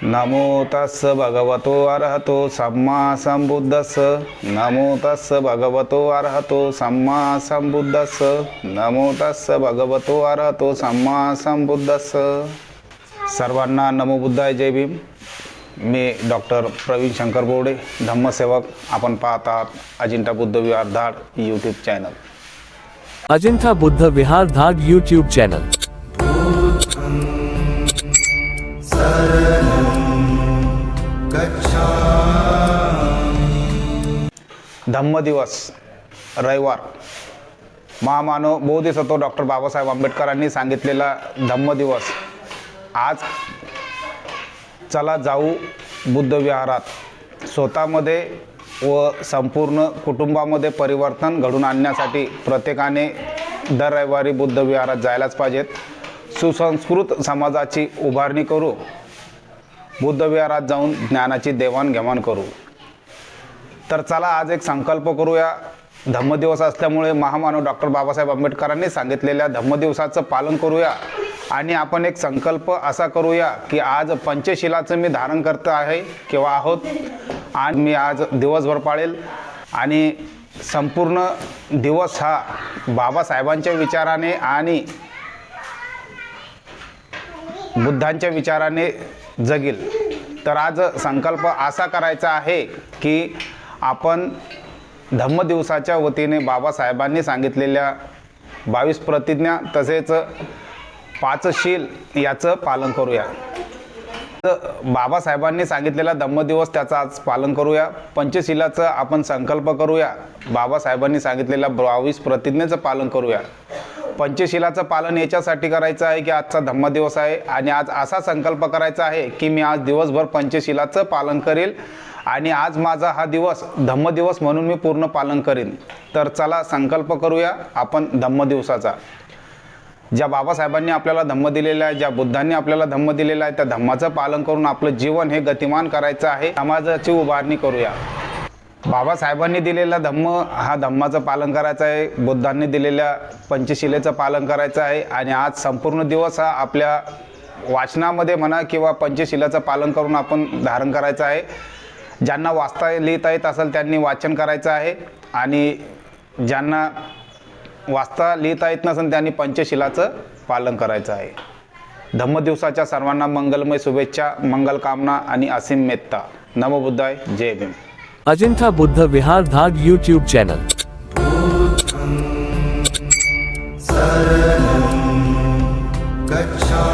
नमो तस्स भगवतो अरहतो सम्मा संबुद्धस्स। नमो तस्स भगवतो अरहतो सम्मा संबुद्धस्स। नमो तस्स भगवतो अरहतो सम्मा संबुद्धस्स। सर्वांना नमो बुद्धाय, जय भीम। मी डॉक्टर प्रवीण शंकर बोर्डे, धम्मसेवक। आपण पाहत आहात अजिंठा बुद्ध विहार धाड यूट्यूब चॅनल। अजिंठा बुद्ध विहार धाड यूट्यूब चॅनल। धम्म दिवस रविवार, महामानव बोधिसत्व डॉक्टर बाबासाहेब आंबेडकरांनी सांगितलेला धम्म दिवस। आज चला जाऊ बुद्ध विहारात। स्वतःमध्ये व संपूर्ण कुटुंबामध्ये परिवर्तन घडून आणण्यासाठी प्रत्येकाने दर रविवारी बुद्ध विहारात जायलाच पाहिजेत। सुसंस्कृत समाजाची उभारणी करू, बुद्ध विहारात जाऊन ज्ञानाची देवाणघेवाण करू। तर चला आज एक संकल्प करूया। धम्मदिवस असल्यामुळे महामानव डॉक्टर बाबासाहेब आंबेडकरांनी सांगितलेल्या धम्मदिवसाचं पालन करूया आणि आपण एक संकल्प असा करूया की आज पंचशिलाचं मी धारण करत आहे किंवा आहोत आणि मी आज दिवसभर पाळेल आणि संपूर्ण दिवस हा बाबासाहेबांच्या विचाराने आणि बुद्धांच्या विचाराने जगेल। तर आज संकल्प असा करायचा आहे की आपण धम्मदिवसाच्या वतीने बाबासाहेबांनी सांगितलेल्या 22 प्रतिज्ञा तसेच 5 शील याचं पालन करूया। बाबासाहेबांनी सांगितलेला धम्मदिवस त्याचा आज पालन करूया। पंचशिलाचं आपण संकल्प करूया, बाबासाहेबांनी सांगितलेल्या 22 प्रतिज्ञेचं पालन करूया। पंचशिलाचं पालन याच्यासाठी करायचं आहे की आजचा धम्मदिवस आहे आणि आज असा संकल्प करायचा आहे की मी आज दिवसभर पंचशिलाचं पालन करेल आणि आज माझा हा दिवस धम्मदिवस म्हणून मी पूर्ण पालन करेन। तर चला संकल्प करूया आपण धम्मदिवसाचा। ज्या बाबासाहेबांनी आपल्याला धम्म दिलेला आहे, ज्या बुद्धांनी आपल्याला धम्म दिलेला आहे, त्या धम्माचं पालन करून आपलं जीवन हे गतिमान करायचं आहे, समाजाची उभारणी करूया। बाबासाहेबांनी दिलेला धम्म हा धम्माचं पालन करायचं आहे, बुद्धांनी दिलेल्या पंचशिलेचं पालन करायचं आहे आणि आज संपूर्ण दिवस हा आपल्या वाचनामध्ये म्हणा किंवा पंचशिलाचं पालन करून आपण धारण करायचं आहे। ज्यांना वाचता लिहिता येत असेल त्यांनी वाचन करायचं आहे आणि ज्यांना वाचता लिहिता येत नसेल त्यांनी पंचशिलाचं पालन करायचं आहे। धम्मदिवसाच्या सर्वांना मंगलमय शुभेच्छा, मंगलकामना आणि असीम मेत्ता। नमो बुद्धाय, जय भीम। अजिंठा बुद्ध विहार धाड यूट्यूब चॅनल। गच्छामि।